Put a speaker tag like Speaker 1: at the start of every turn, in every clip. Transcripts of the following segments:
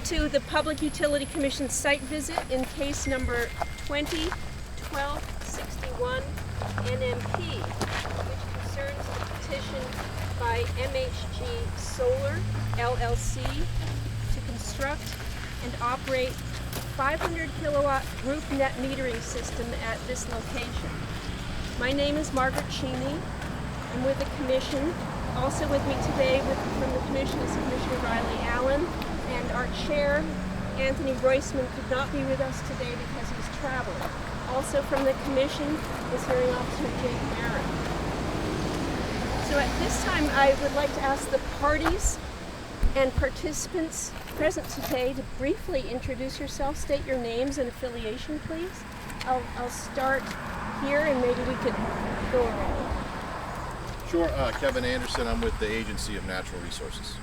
Speaker 1: to the Public Utility Commission site visit in case number 2012-61 NMP, which concerns the petition by MHG Solar LLC to construct and operate 500 kilowatt group net metering system at this location. My name is Margaret Cheney. I'm with the Commission. Also with me today from the Commission is Commissioner Riley Allen, and our Chair, Anthony Roisman, could not be with us today because he's traveling. Also from the Commission is Hearing Officer Jake Barron. So at this time I would like to ask the parties and participants present today to briefly introduce yourself, state your names and affiliation, please. I'll start here and maybe we could go around.
Speaker 2: Sure, Kevin Anderson, I'm with the Agency of Natural Resources.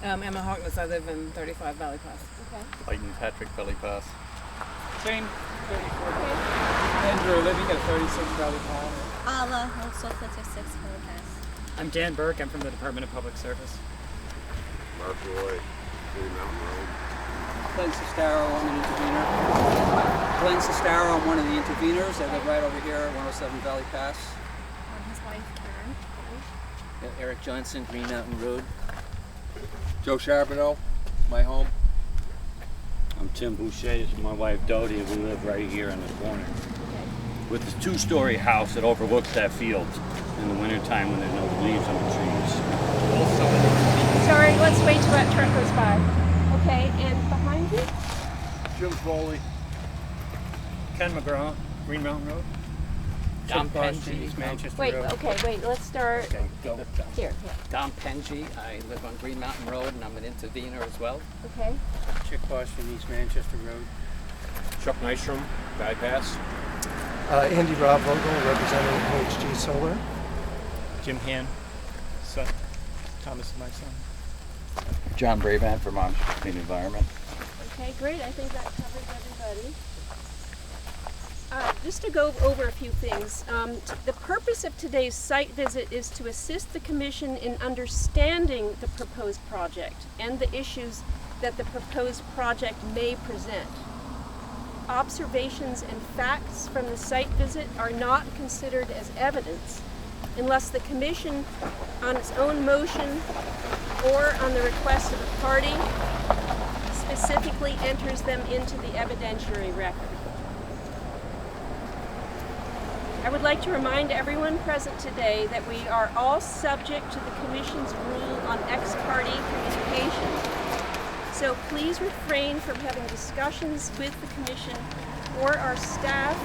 Speaker 3: Emma Harkness, I live in 35 Valley Pass.
Speaker 1: Okay.
Speaker 4: Leighton Patrick, Valley Pass.
Speaker 5: Same, 34.
Speaker 1: Okay.
Speaker 5: Andrew, living at 36 Valley Pass.
Speaker 6: Ala, also 36 Valley Pass.
Speaker 5: I'm Dan Burke, I'm from the Department of Public Service.
Speaker 7: Mark Roy, Green Mountain Road.
Speaker 8: Glenn Sestaro, I'm an intervener. Glenn Sestaro, I'm one of the interveners. I live right over here at 107 Valley Pass.
Speaker 6: His wife, Karen.
Speaker 8: Eric Johnson, Green Mountain Road.
Speaker 7: Joe Charbonneau, my home.
Speaker 9: I'm Tim Boucher, this is my wife Dodie, and we live right here in the corner. With this two-story house that overlooks that field in the wintertime when there's no leaves on the trees.
Speaker 1: Sorry, let's wait till that truck goes by. Okay, and behind you?
Speaker 7: Jim Foley.
Speaker 5: Ken McGraw, Green Mountain Road.
Speaker 4: Dom
Speaker 5: Bar
Speaker 4: Penji.
Speaker 5: Street, East Manchester
Speaker 1: Wait,
Speaker 5: Road.
Speaker 1: okay, let's start
Speaker 5: Okay, go.
Speaker 1: here.
Speaker 4: Dom Penji. I live on Green Mountain Road and I'm an intervener as well.
Speaker 1: Okay.
Speaker 8: Chick Boston, East Manchester Road.
Speaker 2: Chuck Nystrom, Valley Pass.
Speaker 10: Andy Rob Vogel, representing MHG Solar.
Speaker 5: Jim Han, son. Thomas is my son.
Speaker 4: John Brabant, Vermont Clean Environment.
Speaker 1: Okay, great. I think that covers everybody. Just to go over a few things. The purpose of today's site visit is to assist the Commission in understanding the proposed project and the issues that the proposed project may present. Observations and facts from the site visit are not considered as evidence unless the Commission, on its own motion or on the request of a party, specifically enters them into the evidentiary record. I would like to remind everyone present today that we are all subject to the Commission's rule on ex parte communication. So please refrain from having discussions with the Commission or our staff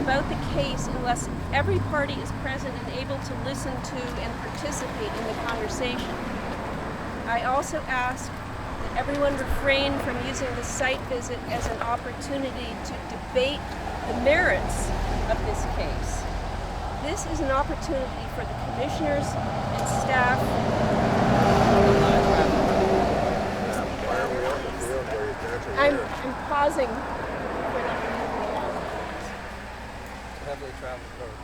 Speaker 1: about the case unless every party is present and able to listen to and participate in the conversation. I also ask that everyone refrain from using the site visit as an opportunity to debate the merits of this case. This is an opportunity for the commissioners and staff. I'm pausing for them to move along.
Speaker 8: Heavily traveled road.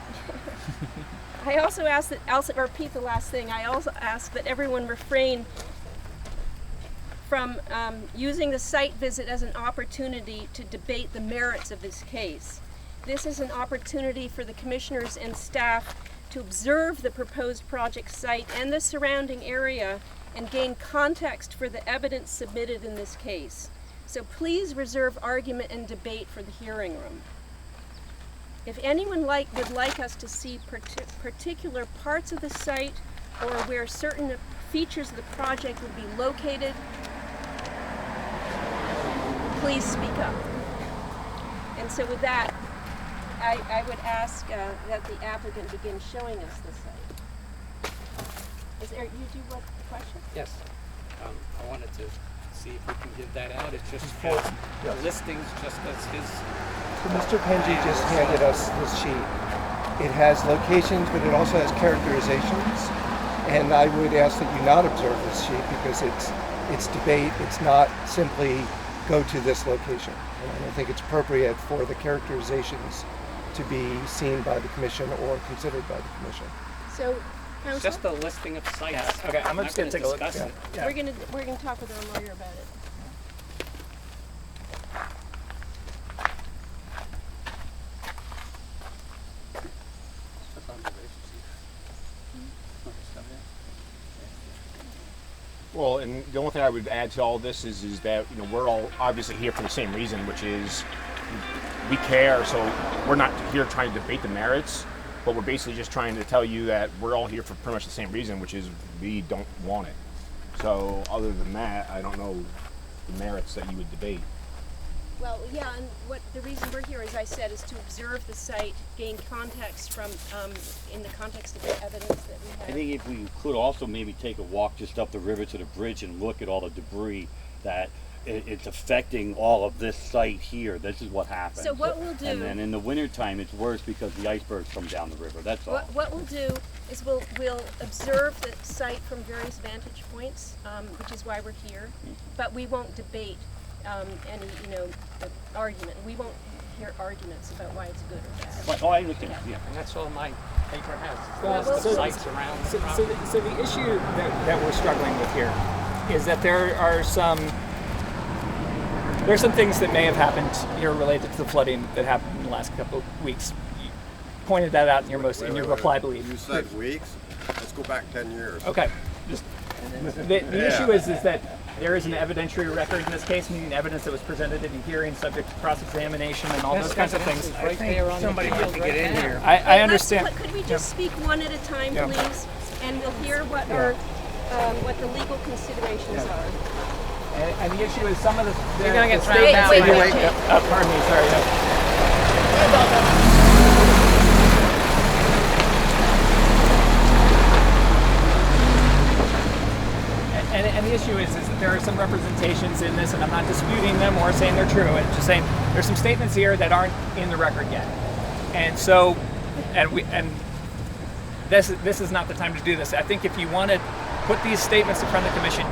Speaker 1: I also ask that, I'll repeat the last thing, I also ask that everyone refrain from using the site visit as an opportunity to debate the merits of this case. This is an opportunity for the commissioners and staff to observe the proposed project site and the surrounding area and gain context for the evidence submitted in this case. So please reserve argument and debate for the hearing room. If anyone would like us to see particular parts of the site or where certain features of the project would be located, please speak up. And so with that, I would ask that the applicant begin showing us the site. You do what question?
Speaker 4: Yes. I wanted to see if we can give that out. It's just for the listings, just as his.
Speaker 10: So Mr. Penji just handed us this sheet. It has locations, but it also has characterizations. And I would ask that you not observe this sheet because it's debate. It's not simply go to this location. And I don't think it's appropriate for the characterizations to be seen by the Commission or considered by the Commission.
Speaker 1: So
Speaker 4: It's just a listing of sites.
Speaker 5: Yeah, okay, I'm just gonna take a look.
Speaker 4: Discuss it.
Speaker 5: Yeah.
Speaker 1: We're gonna talk with our lawyer about it.
Speaker 11: Well, and the only thing I would add to all this is that we're all obviously here for the same reason, which is we care. So we're not here trying to debate the merits, but we're basically just trying to tell you that we're all here for pretty much the same reason, which is we don't want it. So other than that, I don't know the merits that you would debate.
Speaker 1: Well, yeah, and what the reason we're here, as I said, is to observe the site, gain context from, in the context of the evidence that we have.
Speaker 9: I think if we could also maybe take a walk just up the river to the bridge and look at all the debris that it's affecting all of this site here. This is what happens.
Speaker 1: So what we'll do,
Speaker 9: and then in the wintertime it's worse because the icebergs come down the river, that's all.
Speaker 1: what we'll do is we'll observe the site from various vantage points, which is why we're here, but we won't debate any, argument. We won't hear arguments about why it's good or bad.
Speaker 9: But, I understand, yeah.
Speaker 4: And that's all my paper has.
Speaker 5: Well,
Speaker 4: It's the
Speaker 5: so-
Speaker 4: sites around the
Speaker 5: So
Speaker 4: property.
Speaker 5: the issue that we're struggling with here is that there's some things that may have happened here related to the flooding that happened in the last couple of weeks. You pointed that out in your reply, I believe.
Speaker 7: You said weeks. Let's go back 10 years.
Speaker 5: Okay. Just, the issue is that there is an evidentiary record in this case, meaning evidence that was presented in a hearing subject to cross-examination and all those kinds of things.
Speaker 4: Right there on
Speaker 5: somebody
Speaker 4: the field,
Speaker 5: wants to get
Speaker 4: right
Speaker 5: in
Speaker 4: there.
Speaker 5: here. I understand.
Speaker 1: Could we just speak one at a time,
Speaker 5: Yeah.
Speaker 1: please? And we'll hear what what the legal considerations are.
Speaker 5: And the issue is some of the...
Speaker 3: You're gonna get
Speaker 5: the
Speaker 3: thrown down.
Speaker 1: Wait,
Speaker 5: pardon me, sorry. And the issue is that there are some representations in this, and I'm not disputing them or saying they're true. I'm just saying there's some statements here that aren't in the record yet. And so, this is not the time to do this. I think if you want to put these statements in front of the commission,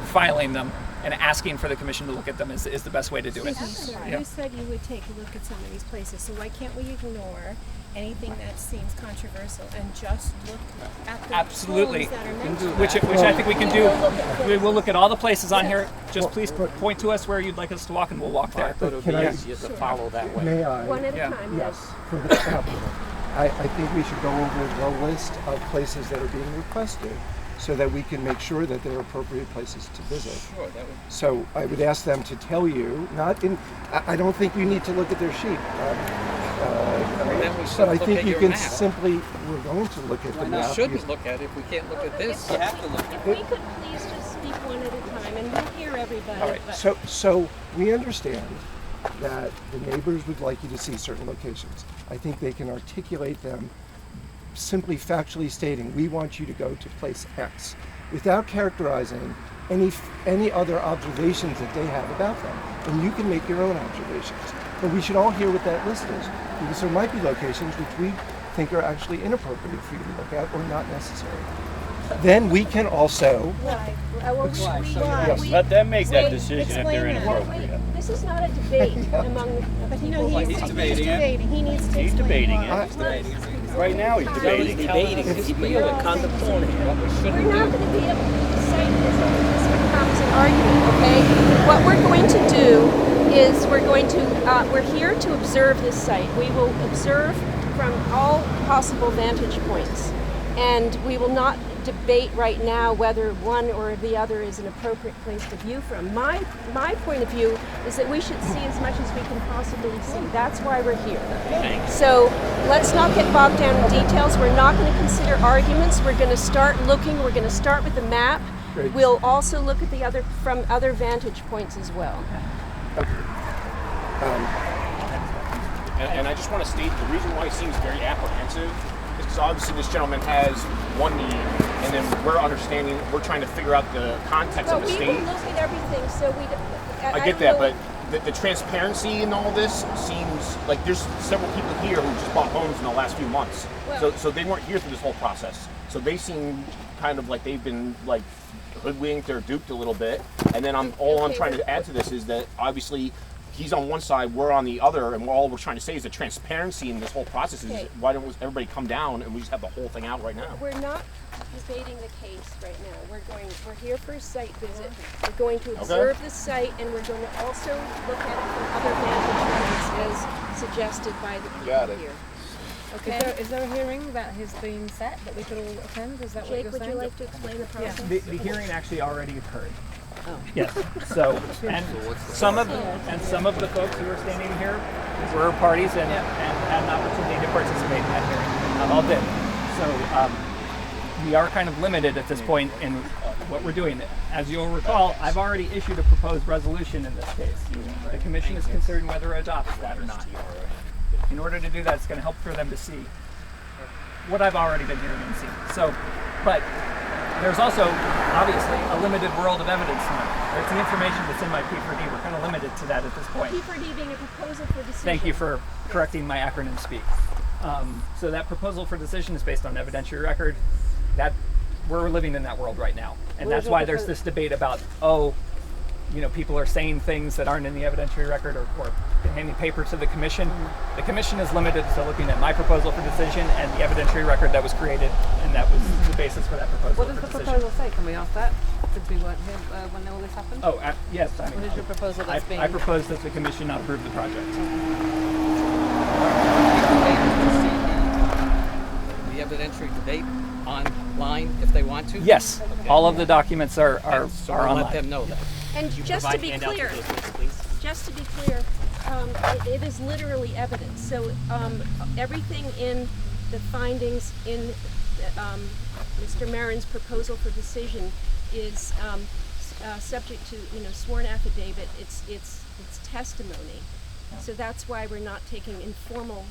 Speaker 5: filing them and asking for the commission to look at them is the best way to do it. Yeah.
Speaker 6: You said you would take a look at some of these places, so why can't we ignore anything that seems controversial and just look at the
Speaker 5: Absolutely.
Speaker 6: homes that are mentioned?
Speaker 5: Which I think we can do. We will look at all the places on here. Just please point to us where you'd like us to walk, and we'll walk
Speaker 4: I
Speaker 5: there.
Speaker 4: thought it would be easier to follow that way.
Speaker 10: May I?
Speaker 1: One at
Speaker 5: Yeah.
Speaker 1: a time,
Speaker 10: Yes, for the applicant. I think we should go over the list of places that are being requested so that we can make sure that they're appropriate places to visit.
Speaker 4: Sure, that would.
Speaker 10: So I would ask them to tell you, I don't think you need to look at their sheet.
Speaker 4: Then we should
Speaker 10: But I
Speaker 4: look
Speaker 10: think
Speaker 4: at
Speaker 10: you
Speaker 4: your
Speaker 10: can
Speaker 4: map.
Speaker 10: simply, we're going to look at the
Speaker 4: We
Speaker 10: map.
Speaker 4: shouldn't look at it if we can't look at this.
Speaker 8: You have to look at
Speaker 1: If we could please just speak one at a time, and we'll hear everybody.
Speaker 10: All right,
Speaker 1: but-
Speaker 10: so we understand that the neighbors would like you to see certain locations. I think they can articulate them simply factually stating, we want you to go to place X, without characterizing any other observations that they have about them. And you can make your own observations. But we should all hear what that list is, because there might be locations which we think are actually inappropriate for you to look at or not necessary. Then we can also,
Speaker 1: Why? Well,
Speaker 10: Yes.
Speaker 9: Let them make that
Speaker 1: Wait,
Speaker 9: decision if
Speaker 6: explain
Speaker 9: they're
Speaker 6: that.
Speaker 9: inappropriate.
Speaker 1: This is not a debate among the
Speaker 6: But
Speaker 1: people
Speaker 6: no,
Speaker 1: here.
Speaker 6: he's
Speaker 8: debating it.
Speaker 6: debating. He needs to
Speaker 9: He's
Speaker 6: explain
Speaker 9: debating
Speaker 6: why.
Speaker 9: it. Right now he's debating.
Speaker 4: Debating his field and contemplating what we
Speaker 1: We're
Speaker 4: shouldn't
Speaker 1: not
Speaker 4: do.
Speaker 1: going to be able to decide this becomes an argument, okay? What we're going to do is we're here to observe this site. We will observe from all possible vantage points. And we will not debate right now whether one or the other is an appropriate place to view from. My point of view is that we should see as much as we can possibly see. That's why we're here. So let's not get bogged down in details. We're not going to consider arguments. We're going to start looking. We're going to start with the map.
Speaker 10: Great.
Speaker 1: We'll also look at the from other vantage points as well.
Speaker 11: And I just want to state the reason why he seems very apprehensive is because obviously this gentleman has one need, and then we're trying to figure out the context
Speaker 1: Well,
Speaker 11: of the
Speaker 1: we
Speaker 11: state.
Speaker 1: will look at everything, so we.
Speaker 11: I get that, but the transparency in all this seems like there's several people here who just bought homes in the last few months.
Speaker 1: Well-
Speaker 11: So they weren't here through this whole process. So they seem kind of like they've been like hoodwinked or duped a little bit. And then I'm trying to add to this is that obviously he's on one side, we're on the other, and all we're trying to say is the transparency in this whole process is
Speaker 1: Okay.
Speaker 11: why don't everybody come down and we just have the whole thing out right now?
Speaker 1: We're not debating the case right now. We're here for a site visit. We're going to observe the site, and we're going to also look at it from other vantage points as suggested by the people here. Okay.
Speaker 3: Is there a hearing that has been set that we could all attend? Is that what
Speaker 1: Jake,
Speaker 3: you're
Speaker 1: would
Speaker 3: saying?
Speaker 1: you like to explain the process?
Speaker 5: The hearing actually already occurred. Oh. Yes. So, and some of the folks who are standing here were parties and had an opportunity to participate in that hearing. Not all did. So we are kind of limited at this point in what we're doing. As you'll recall, I've already issued a proposed resolution in this case. The commission is considering whether it adopts that or not. In order to do that, it's going to help for them to see what I've already been hearing and seeing. So, but there's also, obviously, a limited world of evidence now. There's the information that's in my P4D. We're kind of limited to that at this point.
Speaker 1: P4D being a proposal for decision.
Speaker 5: Thank you for correcting my acronym speak. So that proposal for decision is based on evidentiary record. That we're living in that world right now. And that's why there's this debate about, people are saying things that aren't in the evidentiary record or handing paper to the commission. The commission is limited to looking at my proposal for decision and the evidentiary record that was created, and that was the basis for that proposal.
Speaker 3: What does the proposal say? Can we ask that? Since we weren't here when all this happened?
Speaker 5: Oh, yes.
Speaker 3: What is your proposal that's being...
Speaker 5: I propose that the commission not approve the project.
Speaker 4: The evidentiary debate online if they want to?
Speaker 5: Yes.
Speaker 4: Okay.
Speaker 5: All of the documents are
Speaker 4: So we'll
Speaker 5: online.
Speaker 4: let them know that.
Speaker 1: And just to be clear, it is literally evidence. So everything in the findings in Mr. Marin's proposal for decision is subject to sworn affidavit. It's testimony. So that's why we're not taking informal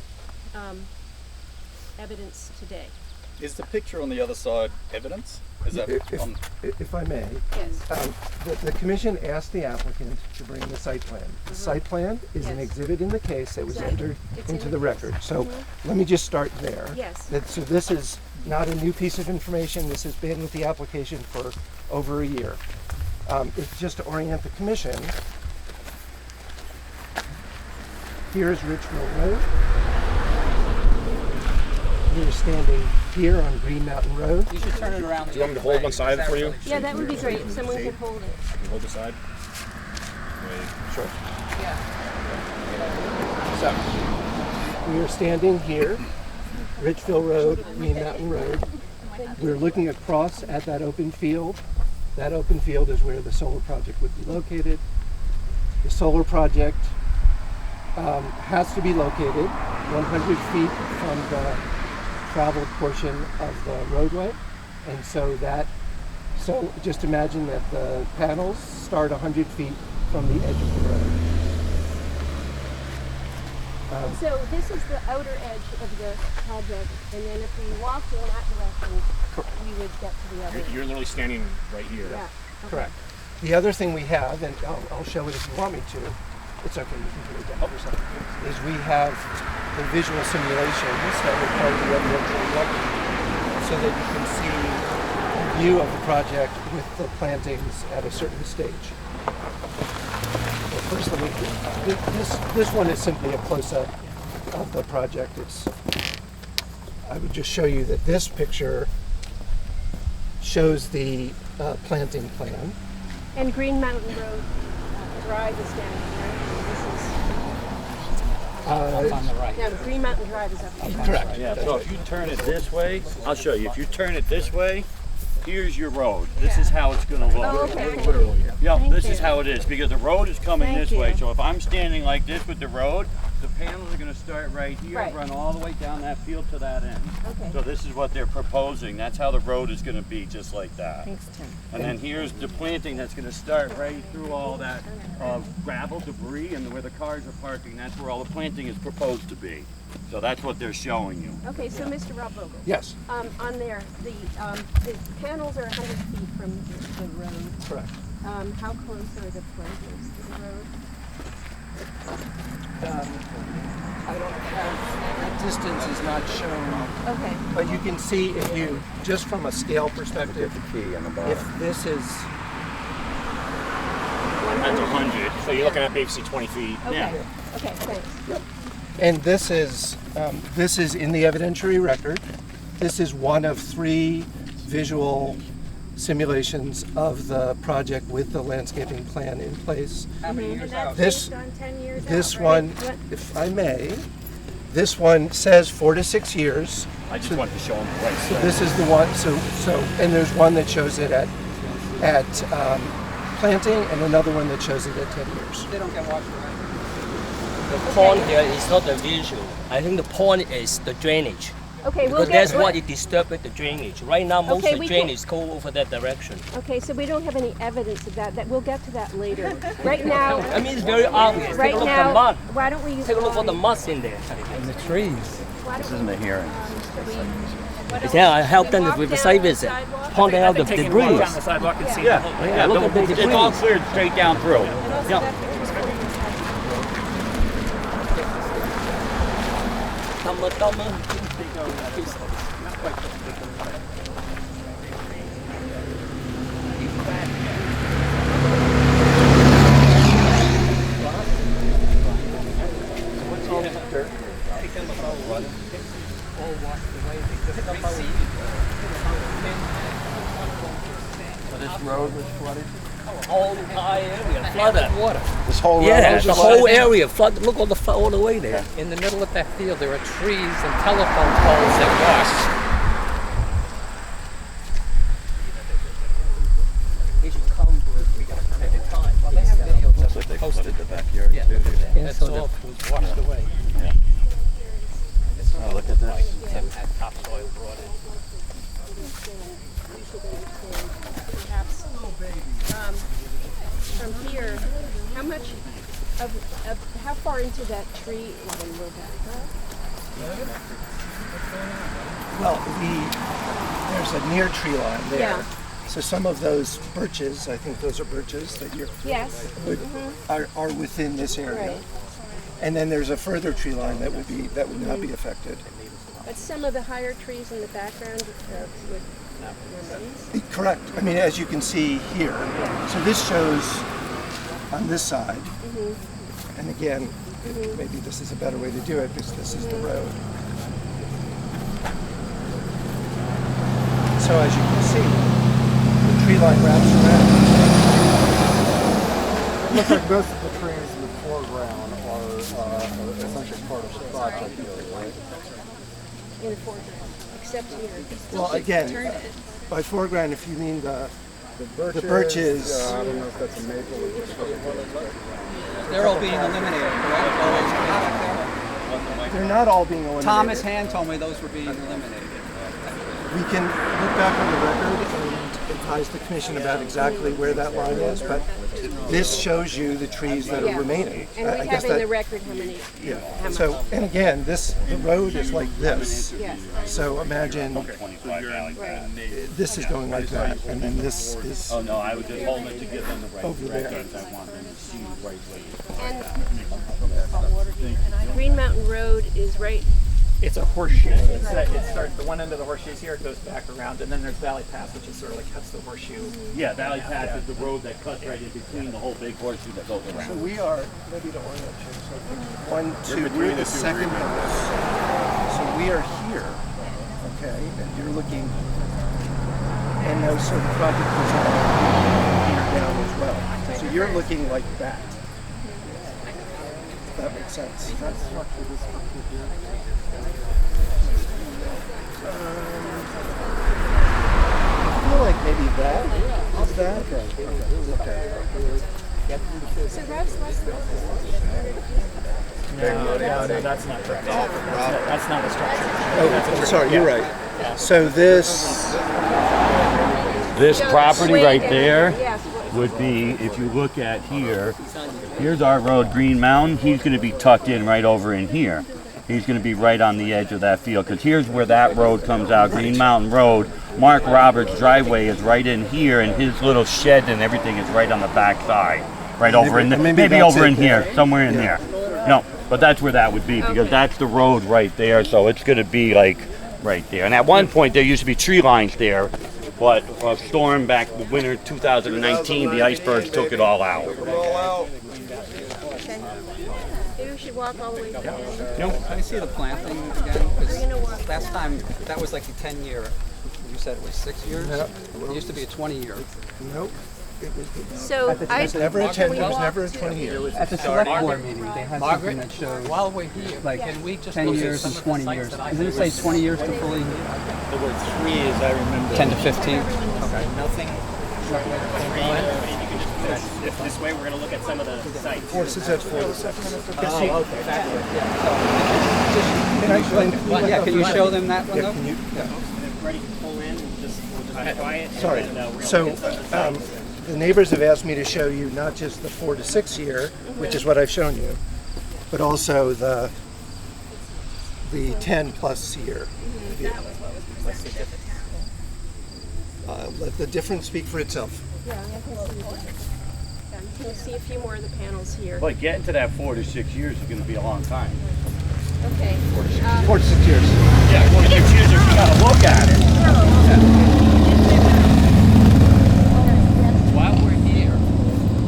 Speaker 1: evidence today.
Speaker 12: Is the picture on the other side evidence? Is that
Speaker 10: if I may,
Speaker 1: yes.
Speaker 10: The commission asked the applicant to bring the site plan. The site plan is an exhibit in the case that was entered into the record. So let me just start there.
Speaker 1: Yes.
Speaker 10: So this is not a new piece of information. This has been with the application for over a year. It's just to orient the commission. Here's Richville Road. We're standing here on Green Mountain Road.
Speaker 8: You should turn it around.
Speaker 11: Do you want me to hold one side for you?
Speaker 1: Yeah, that would be great if someone could hold it.
Speaker 11: Can you hold the side? Sure.
Speaker 3: Yeah.
Speaker 10: So, we are standing here, Richville Road, Green Mountain Road. We're looking across at that open field. That open field is where the solar project would be located. The solar project has to be located 100 feet from the traveled portion of the roadway, and so just imagine that the panels start 100 feet from the edge of the road.
Speaker 1: So this is the outer edge of the project, and then if we walked in that direction, we would get to the other.
Speaker 11: You're literally standing right here.
Speaker 1: Yeah. Okay.
Speaker 10: Correct. The other thing we have, and I'll show it if you want me to, it's okay, you can put it down for a second, is we have the visual simulations that were part of the evidentiary record so that you can see a view of the project with the plantings at a certain stage. Well, first, let me, this one is simply a close-up of the project. I would just show you that this picture shows the planting plan.
Speaker 1: And Green Mountain Road Drive is down here.
Speaker 4: Up on the right.
Speaker 1: No, Green Mountain Drive is up here.
Speaker 10: Correct.
Speaker 9: Yeah, so if you turn it this way, I'll show you. If you turn it this way, here's your road. This is how it's going to look.
Speaker 1: Oh, okay.
Speaker 9: Yeah, this is how it is because the road is coming this way. So if I'm standing like this with the road, the panels are going to start right here, run all the way down that field to that end.
Speaker 1: Okay.
Speaker 9: So this is what they're proposing. That's how the road is going to be, just like that.
Speaker 3: Thanks, Tim.
Speaker 9: And then here's the planting that's going to start right through all that gravel, debris, and where the cars are parking. That's where all the planting is proposed to be. So that's what they're showing you.
Speaker 1: Okay, so Mr. Rob Vogel.
Speaker 10: Yes.
Speaker 1: On there, the panels are 100 feet from the road.
Speaker 10: Correct.
Speaker 1: How close are the planters to the road?
Speaker 10: I don't have, that distance is not shown.
Speaker 1: Okay.
Speaker 10: But you can see if you, just from a scale perspective, if this is...
Speaker 11: That's 100. So you're looking at basically 20 feet.
Speaker 1: Okay.
Speaker 9: Yeah.
Speaker 1: Okay, thanks.
Speaker 10: Yep. And this is in the evidentiary record. This is one of 3 visual simulations of the project with the landscaping plan in place.
Speaker 8: How many years out?
Speaker 10: This one, if I may, this one says 4 to 6 years.
Speaker 9: I just wanted to show them the right
Speaker 10: So this is the one. So and there's one that shows it at planting, and another one that shows it at 10 years.
Speaker 8: They don't get washed away.
Speaker 13: The point here is not the visual. I think the point is the drainage.
Speaker 1: Okay,
Speaker 13: Because that's what it disturbs with the drainage. Right now, most of the drainage go over that direction.
Speaker 1: Okay, so we don't have any evidence of that. We'll get to that later. Right now.
Speaker 13: I mean, it's very obvious.
Speaker 1: Right
Speaker 13: Take a look
Speaker 1: now,
Speaker 13: at the mud.
Speaker 1: why don't we use
Speaker 13: Take a look at the mud in there.
Speaker 4: And the trees.
Speaker 9: This isn't a hearing.
Speaker 13: Yeah, I helped them with the site visit, pointing out the
Speaker 5: Take a
Speaker 13: debris.
Speaker 5: walk down the sidewalk and see.
Speaker 9: Yeah,
Speaker 13: Yeah, look at the
Speaker 9: it's all
Speaker 13: debris.
Speaker 9: cleared straight down through.
Speaker 13: Yeah. Dumber.
Speaker 10: This road was flooded.
Speaker 13: Whole entire area flooded.
Speaker 4: Water.
Speaker 10: This whole road.
Speaker 13: Yeah,
Speaker 10: was
Speaker 13: the
Speaker 10: flooded?
Speaker 13: whole area flooded. Look all the way there.
Speaker 4: In the middle of that field, there are trees and telephone poles that wash.
Speaker 13: They should come at a time.
Speaker 4: Well, they have videos
Speaker 12: Looks
Speaker 4: of
Speaker 12: like
Speaker 4: it
Speaker 12: they
Speaker 4: posted.
Speaker 12: flooded the backyard
Speaker 4: Yeah,
Speaker 12: too.
Speaker 4: that's all was washed away.
Speaker 12: Oh, look at this.
Speaker 4: Tim had topsoil brought in.
Speaker 1: Perhaps from here, how much of how far into that tree is the low back?
Speaker 10: Well, there's a near tree line there.
Speaker 1: Yeah.
Speaker 10: So some of those birches, I think those are birches that
Speaker 1: Yes.
Speaker 10: are within this area.
Speaker 1: Right.
Speaker 10: And then there's a further tree line that would not be affected.
Speaker 1: But some of the higher trees in the background would remain.
Speaker 10: Correct. I mean, as you can see here. So this shows on this side. And again, maybe this is a better way to do it because this is the road. So as you can see, the tree line wraps around.
Speaker 14: It looks like most of the trees in the foreground are essentially part of the project here, right?
Speaker 1: In the foreground, except here.
Speaker 10: Well, again, by foreground, if you mean the birches.
Speaker 14: I don't know if that's a maple or just
Speaker 8: They're all being eliminated, correct?
Speaker 10: They're not all being eliminated.
Speaker 8: Thomas Hand told me those were being eliminated.
Speaker 10: We can look back on the record and advise the commission about exactly where that line is, but this shows you the trees that are remaining.
Speaker 1: And we have in the record how many.
Speaker 10: Yeah.
Speaker 1: How much.
Speaker 10: So, and again, the road is like this.
Speaker 1: Yes.
Speaker 10: So imagine this is going like that, and then this is
Speaker 9: Oh no, I was just holding it to give them the right
Speaker 10: over there.
Speaker 9: directions. I want them to see the right way.
Speaker 1: And Green Mountain Road is right.
Speaker 5: It's a horseshoe. It starts the one end of the horseshoe here, it goes back around, and then there's Valley Pass, which is sort of like cuts the horseshoe.
Speaker 9: Yeah, Valley Pass is the road that cuts right in between the whole big horseshoe that goes
Speaker 10: So
Speaker 9: around.
Speaker 10: we are, maybe the orient shows, so 1, 2,
Speaker 2: between
Speaker 10: we're
Speaker 2: the
Speaker 10: the
Speaker 2: two
Speaker 10: second
Speaker 2: green
Speaker 10: house. So we are here, okay, and you're looking, and those sort of project goes on here down as well. So you're looking like that. If that makes sense. I feel like maybe that is that.
Speaker 1: So that's less than.
Speaker 5: No, that's not correct. That's not a structure.
Speaker 10: Oh, sorry, you're right. So this
Speaker 9: This property right there
Speaker 1: Yes.
Speaker 9: would be, if you look at here, here's our road, Green Mountain. He's going to be tucked in right over in here. He's going to be right on the edge of that field, because here's where that road comes out, Green Mountain Road. Mark Roberts' driveway is right in here, and his little shed and everything is right on the back side, right over in the, maybe over in here, somewhere in there. No, but that's where that would be, because that's the road right there, so it's going to be like right there. And at one point, there used to be tree lines there, but a storm back in winter 2019, the icebergs took it all out.
Speaker 1: Maybe we should walk all the way down.
Speaker 8: Can I see the planting again? 'Cause last time, that was like the 10-year. You said it was 6 years?
Speaker 10: No.
Speaker 8: It used to be a 20-year.
Speaker 10: Nope. It was
Speaker 1: So I
Speaker 10: never a 10. It was never a 20-year.
Speaker 8: At the select board meeting, they had something that showed
Speaker 4: While we're here,
Speaker 8: like
Speaker 4: can we just
Speaker 8: 10
Speaker 4: look at
Speaker 8: years
Speaker 4: some
Speaker 8: and
Speaker 4: of the
Speaker 8: 20
Speaker 4: sites
Speaker 8: years.
Speaker 4: that I
Speaker 8: Didn't it
Speaker 4: have?
Speaker 8: say 20 years to fully?
Speaker 12: There were 3, as I remember.
Speaker 8: 10 to 15.
Speaker 12: Okay. Nothing.
Speaker 5: This way, we're going to look at some of the sites.
Speaker 10: 4 to 6. 4 to 6.
Speaker 8: Oh, okay.
Speaker 10: Can I explain?
Speaker 8: Well, yeah, can you show them that one
Speaker 10: Yeah,
Speaker 8: though?
Speaker 10: can you? Yeah.
Speaker 5: Ready to pull in, we'll just be quiet.
Speaker 10: Sorry.
Speaker 5: And, we're gonna
Speaker 10: So,
Speaker 5: look at some of the sites.
Speaker 10: the neighbors have asked me to show you not just the 4 to 6 year, which is what I've shown you, but also the 10 plus year. Let the difference speak for itself.
Speaker 1: Yeah, can you see a few more of the panels here?
Speaker 9: But getting to that 4 to 6 years is going to be a long time.
Speaker 1: Okay.
Speaker 10: 4 to 6 years.
Speaker 9: Yeah, 4 to 6 years, if you got to look at it.
Speaker 4: While we're here,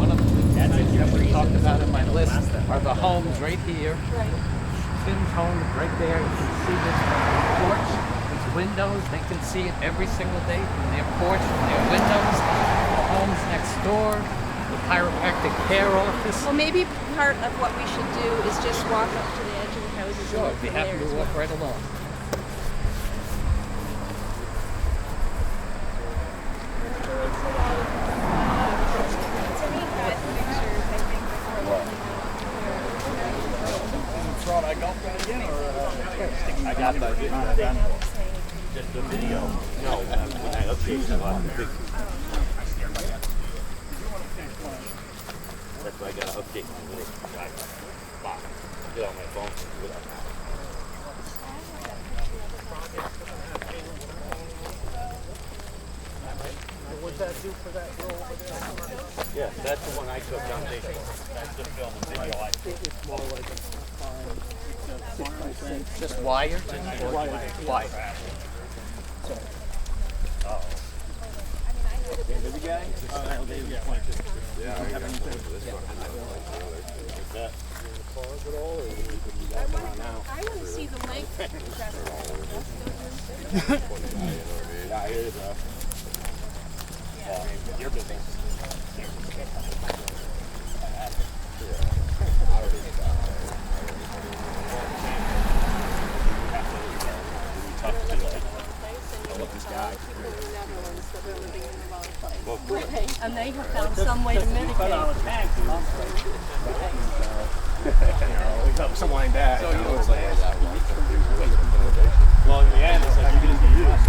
Speaker 4: one of the things that we talked about in my list are the homes right here. Tim's home is right there. You can see this porch, these windows. They can see it every single day from their porch, from their windows. The homes next door, the chiropractic care office.
Speaker 1: Well, maybe part of what we should do is just walk up to the edge of the houses
Speaker 4: Sure,
Speaker 1: and
Speaker 4: I'd be
Speaker 1: look from
Speaker 4: happy
Speaker 1: there
Speaker 4: to
Speaker 1: as
Speaker 4: walk
Speaker 1: well.
Speaker 4: right along.
Speaker 9: I got that. Just the video. No, when I update the big. That's why I gotta update my little box. Get on my phone.
Speaker 14: What does that do for that row over there?
Speaker 9: Yeah, that's the one I took down there. That's the film and video I
Speaker 14: think it's more like a 6 by 6.
Speaker 4: Just wired? Wired.
Speaker 9: Baby guy? Yeah, I got
Speaker 1: I want to see the length.
Speaker 9: Yeah, it is. Your business.
Speaker 1: And they have found some way to mitigate.
Speaker 11: Something like that.
Speaker 12: So you know, it's like
Speaker 9: Well, in the end, it's like you're going to be used.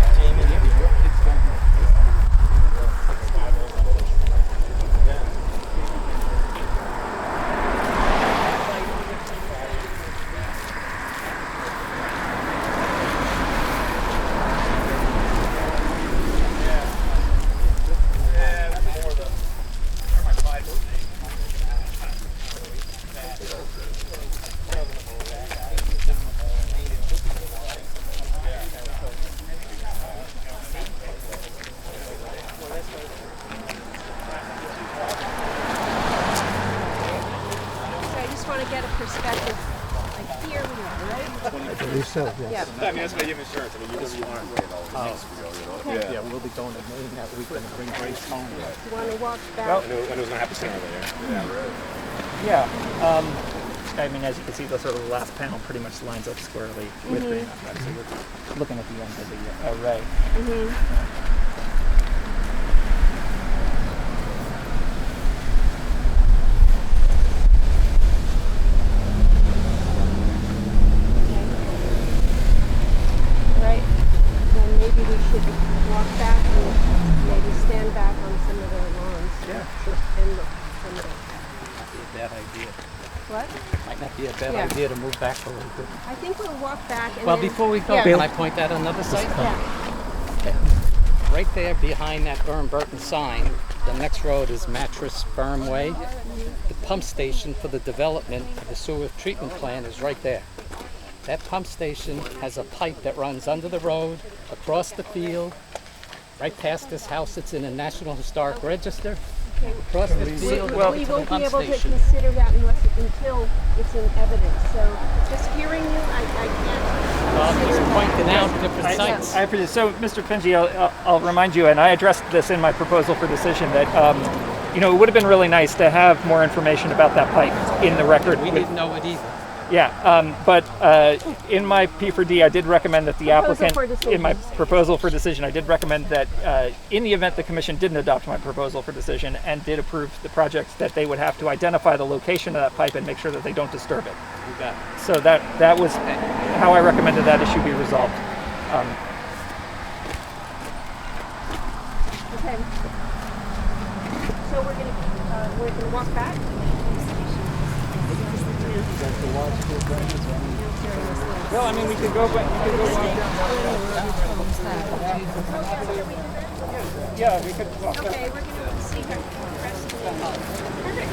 Speaker 1: Get a perspective. Like here we are, right?
Speaker 10: I believe so, yes.
Speaker 1: Yeah.
Speaker 11: I mean, that's why you have insurance. I mean, you just want
Speaker 14: Yeah, we'll be going to Maine that week and bring Grace home.
Speaker 1: You want to walk back?
Speaker 11: I knew it was going to happen sooner or later.
Speaker 5: Yeah. I mean, as you can see, the sort of last panel pretty much lines up squarely with Green Mountain. So we're looking at the end of the array.
Speaker 1: Walk back and maybe stand back on some of the lawns.
Speaker 5: Yeah, sure.
Speaker 1: And look some of
Speaker 4: Might be a bad idea.
Speaker 1: What?
Speaker 4: Might not be a bad idea to move back a little bit.
Speaker 1: I think we'll walk back and
Speaker 4: Well,
Speaker 1: then,
Speaker 4: before we go, can I point out another site?
Speaker 1: Yeah.
Speaker 4: Okay. Right there behind that Burton sign, the next road is Mattress Berm Way. The pump station for the development of the sewer treatment plant is right there. That pump station has a pipe that runs under the road, across the field, right past this house. It's in the National Historic Register.
Speaker 3: Plus the field
Speaker 1: We won't be able to consider that until it's in evidence. So just hearing you, I can't.
Speaker 4: Just pointing out different sites.
Speaker 5: I appreciate. So, Mr. Pingy, I'll remind you, and I addressed this in my proposal for decision, that it would have been really nice to have more information about that pipe in the record.
Speaker 4: We didn't know it either.
Speaker 5: Yeah, but in my P4D, I did recommend that the applicant, in my proposal for decision, I did recommend that in the event the commission didn't adopt my proposal for decision and did approve the projects, that they would have to identify the location of that pipe and make sure that they don't disturb it.
Speaker 4: You got it.
Speaker 5: So that was how I recommended that issue be resolved.
Speaker 1: Okay. So we're gonna walk back.
Speaker 5: Well, I mean, we could go walk down. Yeah, we could walk down.
Speaker 1: Okay, we're gonna see her. Perfect.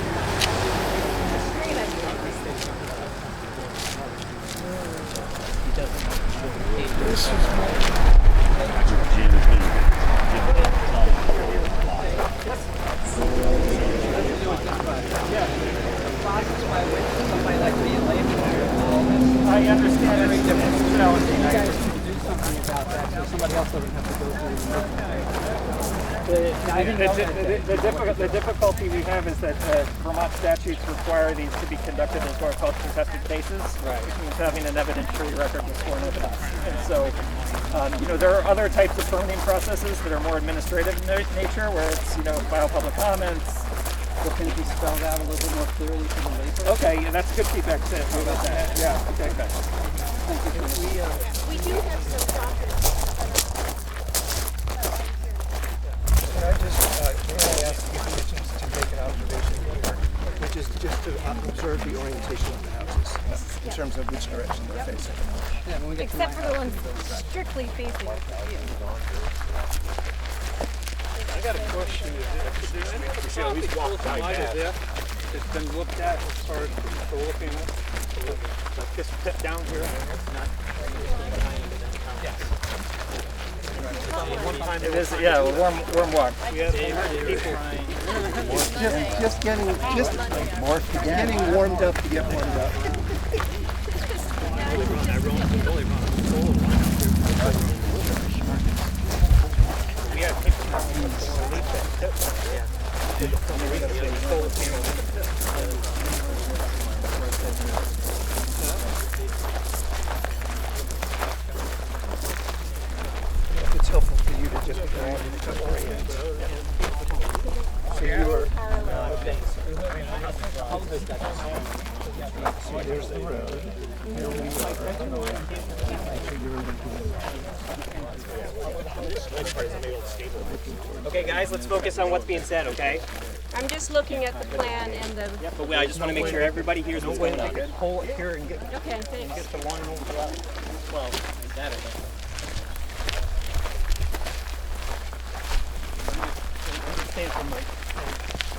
Speaker 5: I understand it's challenging.
Speaker 8: You guys should do something about that so somebody else doesn't have to go through.
Speaker 5: The difficulty we have is that Vermont statutes require these to be conducted as what are called contested cases, which means having an evidentiary record with sworn evidence. And so, there are other types of permitting processes that are more administrative in nature, where it's, file public comments.
Speaker 8: Well, can you spell that a little bit more clearly for the layperson?
Speaker 5: Okay, yeah, that's good feedback, Sid. How about that? Yeah, okay.
Speaker 8: Thank you.
Speaker 1: We do have some documents.
Speaker 10: Can I ask the commissions to make an observation here, which is just to observe the orientation of the houses in terms of which direction they're facing.
Speaker 8: Yeah, when we get
Speaker 6: Except for the ones strictly facing you.
Speaker 14: I got a question. Is there any other property close by to this that's been looked at as far as for looking at? Like this pit down here?
Speaker 5: It is, yeah, a warm walk.
Speaker 10: Just getting warmed up to get warmed up.
Speaker 5: We have
Speaker 10: It's helpful for you to just go on and cut ends. So you are. So there's the road. Here we are.
Speaker 15: Okay, guys, let's focus on what's being said, okay?
Speaker 1: I'm just looking at the plan and the.
Speaker 15: Yep, but I just want to make sure everybody hears what's going on.
Speaker 10: Hold it here and get.
Speaker 1: Okay, thanks.
Speaker 10: Get the line over that.
Speaker 15: Well, that I know.
Speaker 14: Understand from my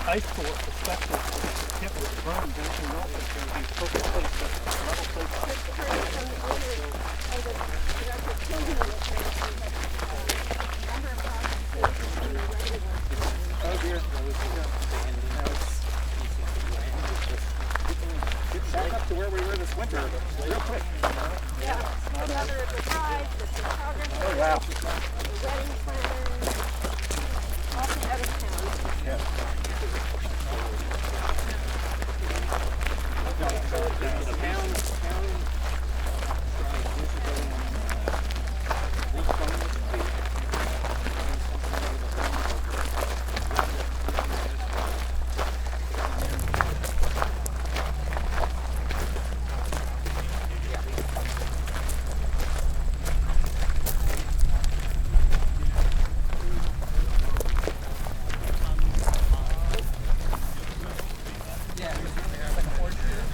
Speaker 14: high school perspective, it was burned, don't you know it's going to be a perfect place to level place.
Speaker 10: Oh dear.
Speaker 5: Get back up to where we were this winter, real quick.
Speaker 1: Yeah, another of the bride, the photographer.
Speaker 5: Oh, wow.
Speaker 1: The wedding planner. Also out of town.
Speaker 5: Yeah.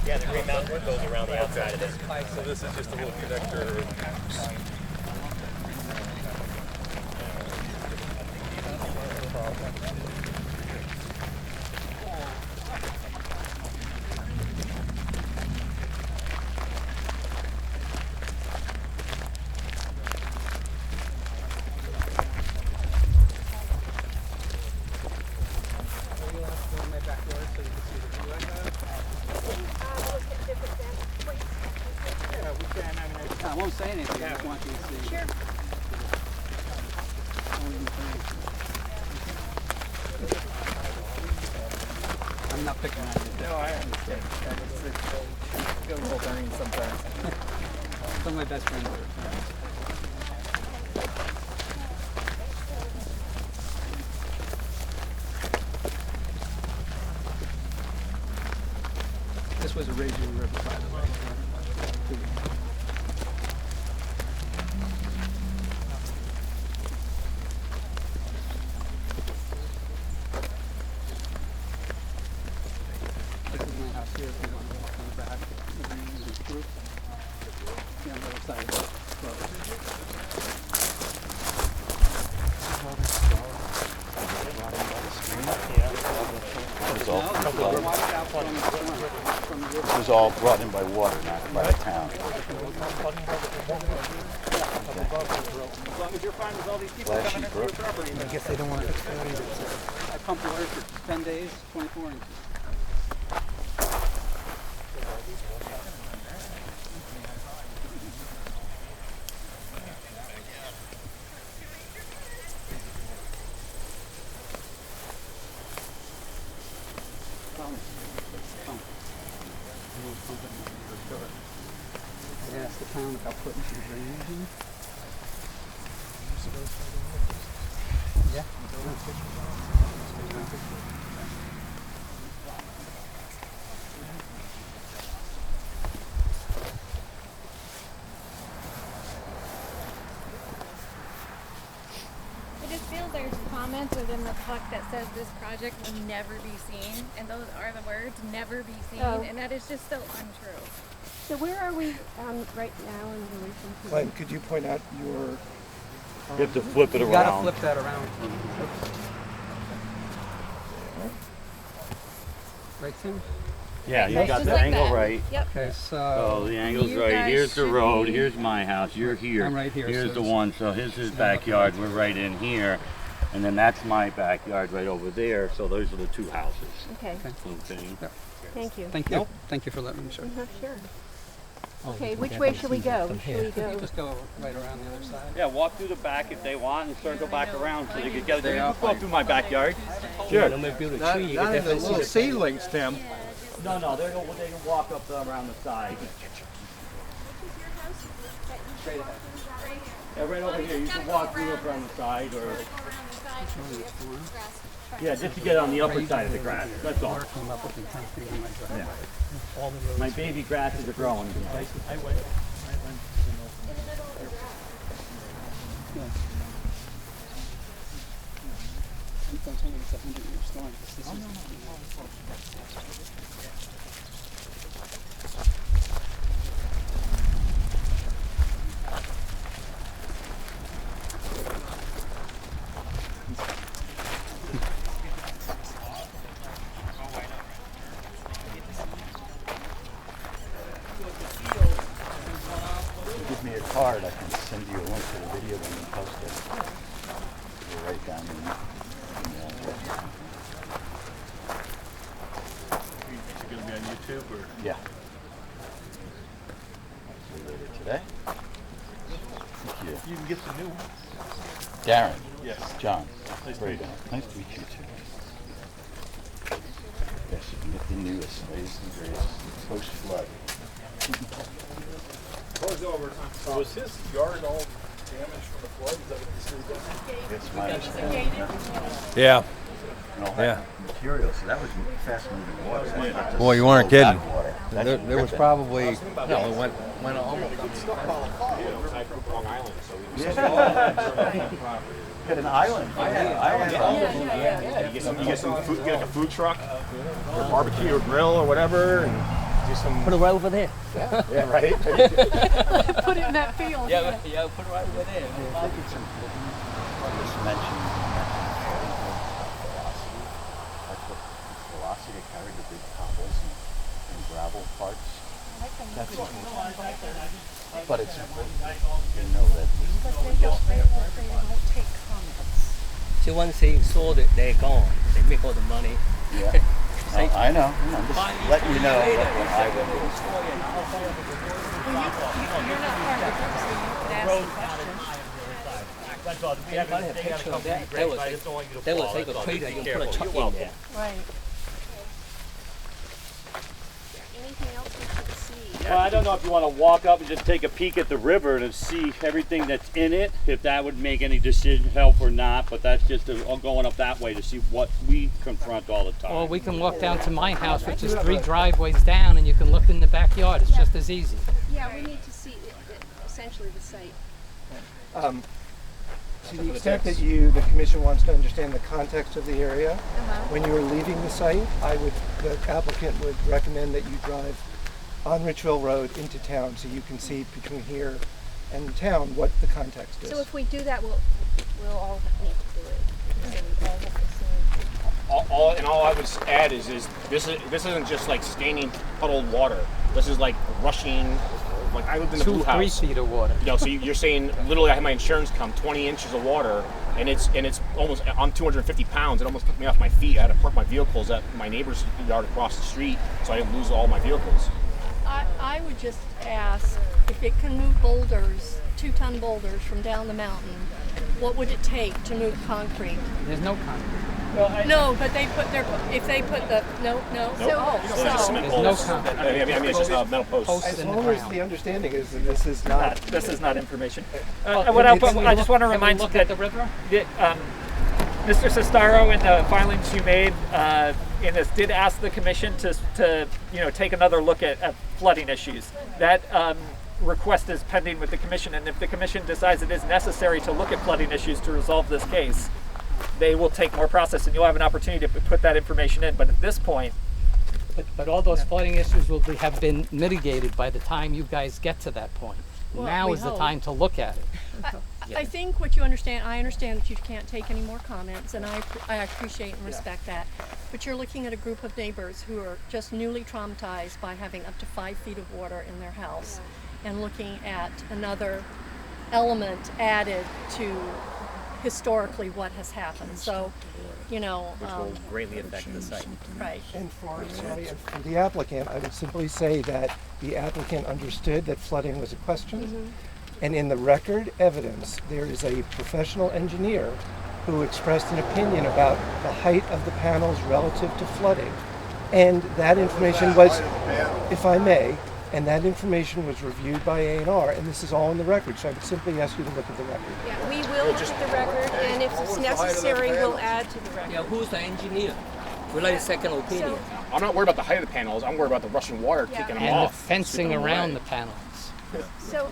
Speaker 15: Yeah, the Green Mountain Road goes around the outside of this.
Speaker 12: So this is just a little connector.
Speaker 8: won't say anything, I just want you to see.
Speaker 6: Sure.
Speaker 8: I'm not picking on you.
Speaker 5: No, I understand. It's a little burning sometimes.
Speaker 8: Some of my best friends are. This was a raging river, by the way. This is my house here. If you want to walk on the back, the roof. Yeah, on the other side of the road.
Speaker 9: This was all brought in by water, not by the town.
Speaker 5: As long as you're fine with all these people coming into your property.
Speaker 10: I guess they don't want to.
Speaker 8: I pumped water for 10 days, 24 inches. I asked the town about putting some drainage in. Yeah.
Speaker 16: I just feel there's comments within the PUC that says this project will never be seen, and those are the words, never be seen, and that is just so untrue.
Speaker 1: So where are we right now in relation to?
Speaker 10: Glenn, could you point out your?
Speaker 9: You have to flip it
Speaker 8: You
Speaker 9: around.
Speaker 8: gotta flip that around. Right, Tim?
Speaker 9: Yeah, you
Speaker 16: Right,
Speaker 9: got
Speaker 16: just
Speaker 9: the
Speaker 16: like
Speaker 9: angle
Speaker 16: that.
Speaker 9: right.
Speaker 16: Yep.
Speaker 8: Okay, so.
Speaker 9: Oh, the angle's
Speaker 16: You
Speaker 9: right.
Speaker 16: guys
Speaker 9: Here's the
Speaker 16: should
Speaker 9: road.
Speaker 16: be-
Speaker 9: Here's my house. You're here.
Speaker 8: I'm right here,
Speaker 9: Here's
Speaker 8: so
Speaker 9: the one. So here's his backyard. We're right in here. And then that's my backyard right over there. So those are the two houses.
Speaker 1: Okay.
Speaker 9: Okay.
Speaker 1: Thank you.
Speaker 8: Thank you. Thank you for letting me show you.
Speaker 1: Sure. Okay, which way should we go? Should we go?
Speaker 8: Just go right around the other side.
Speaker 9: Yeah, walk through the back if they want and circle back around so they can get
Speaker 8: They
Speaker 9: there.
Speaker 8: are
Speaker 9: Go through my backyard.
Speaker 13: Sure. No, maybe build a tree. You can definitely see the
Speaker 14: seedlings, Tim.
Speaker 9: No, they can walk up around the side.
Speaker 8: Straight ahead.
Speaker 9: Yeah, right over here. You can walk through up around the side or... Yeah, just to get on the upper side of the grass. That's all. Yeah. My baby grasses are growing.
Speaker 8: It's only a 100-year storm. This is
Speaker 9: Give me a card, I can send you a link to the video when you post it. You're right down in the
Speaker 2: Is it going to be on YouTube or?
Speaker 9: Yeah. See you later today. Thank you.
Speaker 2: You can get the new one.
Speaker 9: Darren.
Speaker 2: Yes.
Speaker 9: John.
Speaker 2: Nice to
Speaker 9: Great.
Speaker 2: meet you.
Speaker 9: Nice to meet you too. Yes, you can get the newest, latest and greatest, post-flood.
Speaker 14: So was his yard all damaged from the flood? Is that what this is?
Speaker 9: It's my understanding.
Speaker 14: Yeah.
Speaker 9: And all that material, so that was fast-moving water. That's not just
Speaker 17: Boy, you weren't
Speaker 9: slow
Speaker 17: kidding.
Speaker 9: backwater. That's
Speaker 17: There was
Speaker 9: ripping.
Speaker 17: probably, it went almost.
Speaker 11: I grew up Long Island, so we
Speaker 9: Get an island.
Speaker 11: You get some food, get like a food truck, or a barbecue or grill or whatever, and do some.
Speaker 13: Put it right over there.
Speaker 11: Yeah, right.
Speaker 16: Put it in that field.
Speaker 13: Yeah, put it right over there.
Speaker 9: I think it's important. I just mentioned velocity to carry the big cobbles and gravel parts. That's important. But it's important to know that this is just there.
Speaker 13: So once they saw that they're gone, they make all the money.
Speaker 9: Yeah. I know. I'm just letting you know what I would do.
Speaker 6: You're not part of the group, so you could ask the question.
Speaker 4: That's all. We have
Speaker 13: a picture of that. That was take a picture and put a truck in there.
Speaker 6: Right.
Speaker 1: Anything else we should see?
Speaker 9: Well, I don't know if you want to walk up and just take a peek at the river to see everything that's in it, if that would make any decision help or not, but that's just going up that way to see what we confront all the time.
Speaker 4: Or we can walk down to my house, which is 3 driveways down, and you can look in the backyard. It's just as easy.
Speaker 1: Yeah, we need to see essentially the site.
Speaker 10: To the extent that the commission wants to understand the context of the area, when you are leaving the site, the applicant would recommend that you drive on Richville Road into town so you can see between here and town what the context is.
Speaker 1: So if we do that, we'll all need to do it. So we all have the same.
Speaker 11: All I would add is this isn't just like standing puddled water. This is like rushing. Like I lived in a blue house.
Speaker 4: 2-3 feet of water.
Speaker 11: You know, so you're saying literally I had my insurance come 20 inches of water, and it's almost, I'm 250 pounds. It almost took me off my feet. I had to park my vehicles at my neighbor's yard across the street so I didn't lose all my vehicles.
Speaker 18: I would just ask if it can move boulders, 2-ton boulders from down the mountain, what would it take to move concrete?
Speaker 4: There's no concrete.
Speaker 18: No, but if they put the, no.
Speaker 11: Nope. There's no concrete. I mean, it's just metal posts.
Speaker 10: As long as the understanding is that this is not...
Speaker 5: This is not information. I just want to remind you that
Speaker 4: the river?
Speaker 5: Mr. Sestaro, in the filings you made in this, did ask the commission to take another look at flooding issues. That request is pending with the commission, and if the commission decides it is necessary to look at flooding issues to resolve this case, they will take more process, and you'll have an opportunity to put that information in. But at this point,
Speaker 4: but all those flooding issues will have been mitigated by the time you guys get to that point.
Speaker 18: Well,
Speaker 4: now is the time to look at it.
Speaker 18: I think what you understand, I understand that you can't take any more comments, and I appreciate and respect that. But you're looking at a group of neighbors who are just newly traumatized by having up to 5 feet of water in their house, and looking at another element added to historically what has happened. So,
Speaker 15: which will greatly affect the site.
Speaker 18: Right.
Speaker 10: And for the applicant, I would simply say that the applicant understood that flooding was a question. And in the record evidence, there is a professional engineer who expressed an opinion about the height of the panels relative to flooding. And that information was, if I may, and that information was reviewed by A&R, and this is all in the record, so I would simply ask you to look at the record.
Speaker 1: Yeah, we will look at the record, and if it's necessary, we'll add to the record.
Speaker 13: Yeah, who's the engineer? We'd like a second opinion.
Speaker 11: I'm not worried about the height of the panels. I'm worried about the rushing water taking them off.
Speaker 4: And the fencing around the panels.
Speaker 1: So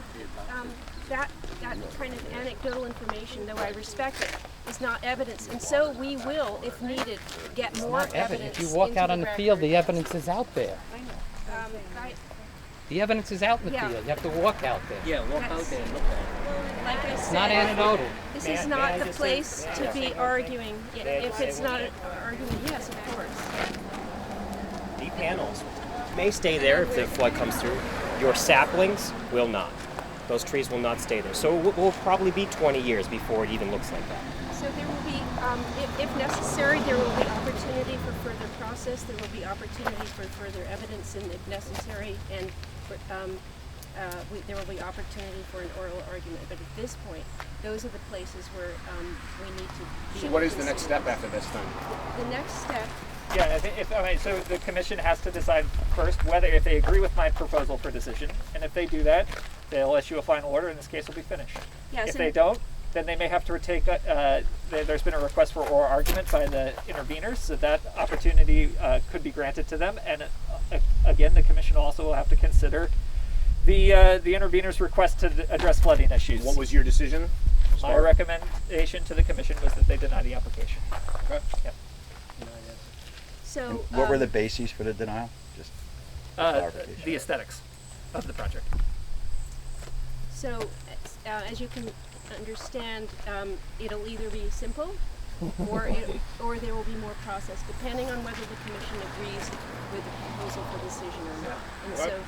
Speaker 1: that kind of anecdotal information, though I respect it, is not evidence, and so we will, if needed, get more evidence.
Speaker 4: If you walk out on the field, the evidence is out there. The evidence is out in the field. You have to walk out there.
Speaker 13: Yeah, walk out there and look at it.
Speaker 1: Like I said,
Speaker 4: it's not anecdotal.
Speaker 1: This is not the place to be arguing. If it's not an argument, yes, of course.
Speaker 15: The panels may stay there if the flood comes through. Your saplings will not. Those trees will not stay there. So it will probably be 20 years before it even looks like that.
Speaker 1: So there will be, if necessary, there will be opportunity for further process. There will be opportunity for further evidence if necessary, and there will be opportunity for an oral argument. But at this point, those are the places where we need to be.
Speaker 11: So what is the next step after this then?
Speaker 1: The next step.
Speaker 5: Yeah, so the commission has to decide first whether if they agree with my proposal for decision, and if they do that, they'll issue a final order, and this case will be finished.
Speaker 1: Yes,
Speaker 5: if they don't, then they may have to retake. There's been a request for oral argument by the interveners, so that opportunity could be granted to them. And again, the commission also will have to consider the interveners' request to address flooding issues.
Speaker 11: What was your decision?
Speaker 5: My recommendation to the commission was that they deny the application.
Speaker 11: Okay.
Speaker 5: Yep.
Speaker 1: So
Speaker 9: what were the bases for the denial? Just
Speaker 5: the aesthetics of the project.
Speaker 1: So, as you can understand, it'll either be simple, or there will be more process, depending on whether the commission agrees with the proposal for decision or not. And so,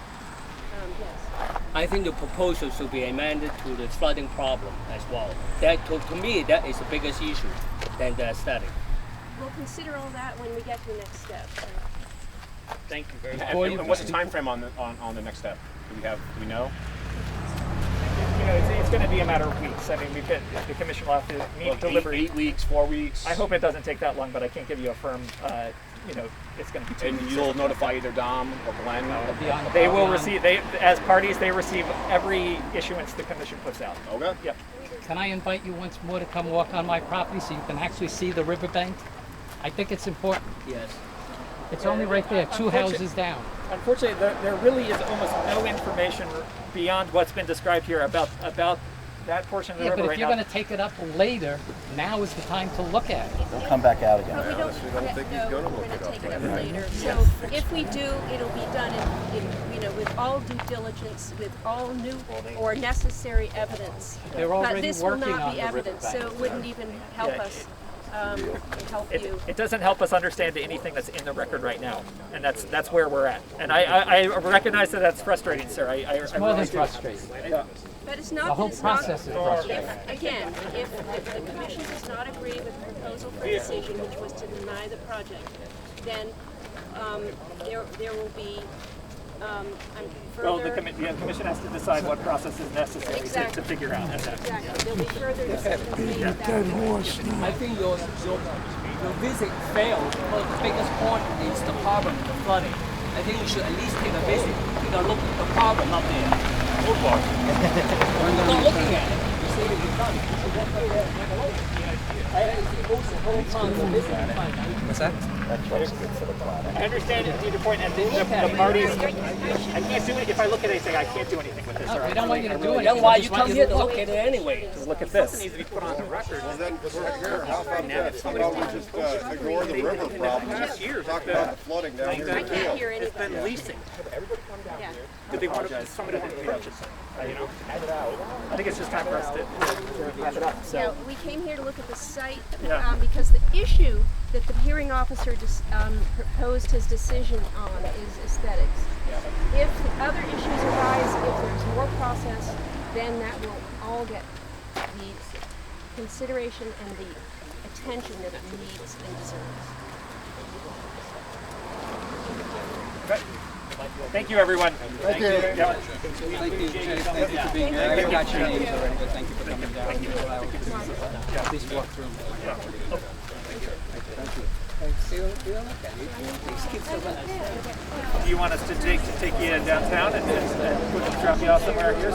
Speaker 1: yes.
Speaker 13: I think the proposal should be amended to the flooding problem as well. That, to me, that is the biggest issue than the aesthetic.
Speaker 1: We'll consider all that when we get to the next step.
Speaker 5: Thank you very much.
Speaker 11: And what's the time frame on the next step? Do we know?
Speaker 5: You know, it's going to be a matter of weeks. I mean, the commission will have to meet, deliberate.
Speaker 11: 8 weeks, 4 weeks.
Speaker 5: I hope it doesn't take that long, but I can't give you a firm. You know, it's going to be 2 weeks.
Speaker 11: And you'll notify either Dom or Glenn.
Speaker 5: They will receive. As parties, they receive every issuance the commission puts out.
Speaker 11: Okay.
Speaker 5: Yep.
Speaker 4: Can I invite you once more to come walk on my property so you can actually see the riverbank? I think it's important.
Speaker 8: Yes.
Speaker 4: It's only right there, 2 houses down.
Speaker 5: Unfortunately, there really is almost no information beyond what's been described here about that portion of the
Speaker 4: Yeah,
Speaker 5: river
Speaker 4: but
Speaker 5: right
Speaker 4: if you're
Speaker 5: now.
Speaker 4: going to take it up later, now is the time to look at it.
Speaker 2: They'll come back out again.
Speaker 1: But we don't think he's going to look it up. Take it up later. So if we do, it'll be done with all due diligence, with all new or necessary evidence.
Speaker 4: They're
Speaker 1: But
Speaker 4: already
Speaker 1: this will
Speaker 4: working
Speaker 1: not
Speaker 4: on
Speaker 1: be
Speaker 4: the
Speaker 1: evidence, so it wouldn't even help us. Help you.
Speaker 5: It doesn't help us understand anything that's in the record right now, and that's where we're at. And I recognize that that's frustrating, sir.
Speaker 4: It's more than frustrating.
Speaker 5: Yeah.
Speaker 1: But it's not.
Speaker 4: The whole process is frustrating.
Speaker 1: If the commission does not agree with the proposal for decision, which was to deny the project, then there will be further.
Speaker 5: Well, the commission has to decide what process is necessary to figure out.
Speaker 1: Exactly. There'll be further decisions made about
Speaker 8: I think your visit failed because the biggest point is the problem, the flooding. I think you should at least take a visit, take a look at the problem up there. You're not looking at it. You say that you've done it. You should walk through there and take a look.
Speaker 17: What's that?
Speaker 5: I understand your point, and the parties. I can't do it if I look at anything. I can't do anything with this.
Speaker 4: We don't want you to do it.
Speaker 8: Then why you come here to look at it anyway?
Speaker 5: To look at this.
Speaker 2: Needs to be put on the record. Well, then, right here, how about we just ignore the river problem? Talk about the flooding down here.
Speaker 1: I can't hear anything.
Speaker 5: It's been leasing.
Speaker 1: Yeah.
Speaker 5: Did they want to? Somebody didn't purchase it. You know. I think it's just time for us to wrap it up. So.
Speaker 1: Yeah, we came here to look at the site
Speaker 5: Yeah.
Speaker 1: because the issue that the hearing officer proposed his decision on is aesthetics. If other issues arise, if there's more process, then that will all get the consideration and the attention that it needs and deserves.
Speaker 5: Okay. Thank you, everyone.
Speaker 8: Thank you.
Speaker 5: Yeah.
Speaker 8: Thank you. Thank you for being here. I got your names already, but thank you for coming down. Please walk through. Thank you.
Speaker 5: Do you want us to take you downtown and drop you off somewhere here?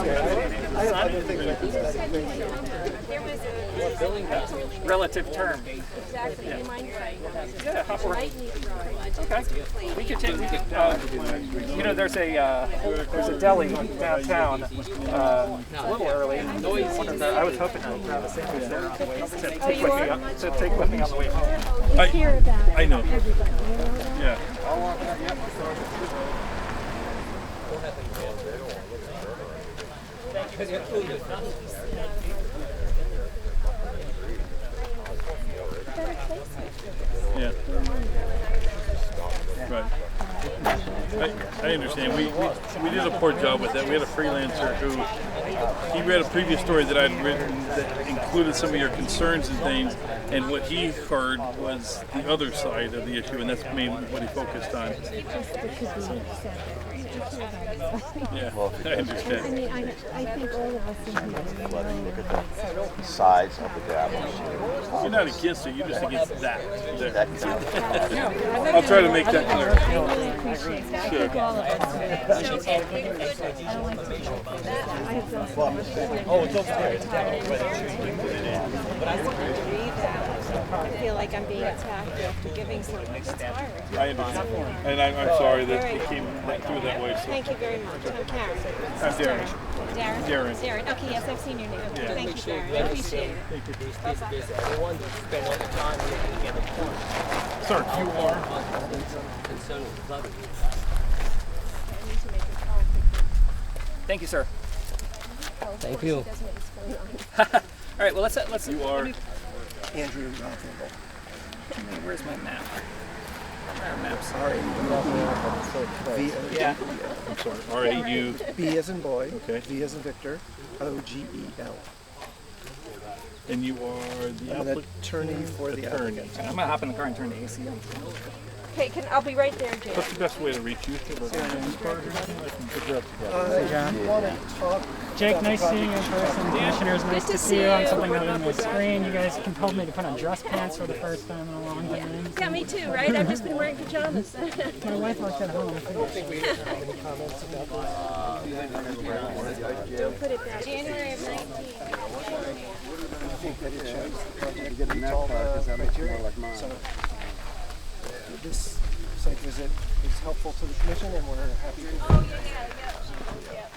Speaker 5: Relative term.
Speaker 1: Exactly.
Speaker 5: Yeah.
Speaker 1: You mind
Speaker 5: Yeah, hop around. Okay. We could take. There's a deli downtown. A little early. I was hoping to grab a sandwich there on the way to take with me on the way home.
Speaker 14: I hear about I know.
Speaker 5: Everybody,
Speaker 14: yeah. Yeah. Right. I understand. We did a poor job with that. We had a freelancer who he read a previous story that I'd written that included some of your concerns and things, and what he heard was the other side of the issue, and that's mainly what he focused on. Yeah, I understand.
Speaker 16: I mean, I think all of us in here.
Speaker 2: Look at the size of the gravel.
Speaker 14: You're not against it, you're just against that. I'll try to make that clear.
Speaker 16: I really appreciate that. I
Speaker 14: Sure.
Speaker 16: think all of us. I don't like to I have done so much better.
Speaker 14: Oh, it's okay.
Speaker 16: I feel like I'm being attacked after giving something. It's hard.
Speaker 14: I understand. And I'm sorry that it came through that way. So.
Speaker 16: Thank you very much. I'm Karen.
Speaker 14: I'm Darren.
Speaker 16: Darren?
Speaker 14: Darren.
Speaker 16: Okay, yes, I've seen your name.
Speaker 14: Yeah.
Speaker 16: Thank you, Darren. I appreciate it.
Speaker 14: Thank you.
Speaker 8: Everyone spend all the time looking at the point.
Speaker 14: Sir, you are
Speaker 8: concerned with flooding.
Speaker 5: Thank you, sir.
Speaker 4: Thank you.
Speaker 5: All right. Well, let's.
Speaker 14: You are
Speaker 5: Andrew Rothwell. Where's my map? Our maps.
Speaker 14: Yeah. I'm sorry. R-A-U.
Speaker 10: B as in boy.
Speaker 14: Okay.
Speaker 10: V as in Victor. O-G-E-L.
Speaker 14: And you are the
Speaker 10: I'm an attorney for the applicant.
Speaker 5: I'm gonna hop in the car and turn the AC on.
Speaker 1: Okay, I'll be right there, Jay.
Speaker 14: What's the best way to reach you? Through the business card or anything? I can put you up together.
Speaker 19: Jake, nice seeing you in person. Commissioners, nice to see you on something other than the screen. You guys compelled me to put on dress pants for the first time in a long time.
Speaker 1: Yeah, me too, right? I've just been wearing pajamas.
Speaker 19: My wife works at home.
Speaker 1: Don't put it down.
Speaker 16: January of 19.
Speaker 10: I think that it shows all the criteria. So this site visit is helpful to the commission, and we're happy to.
Speaker 16: Oh, yeah.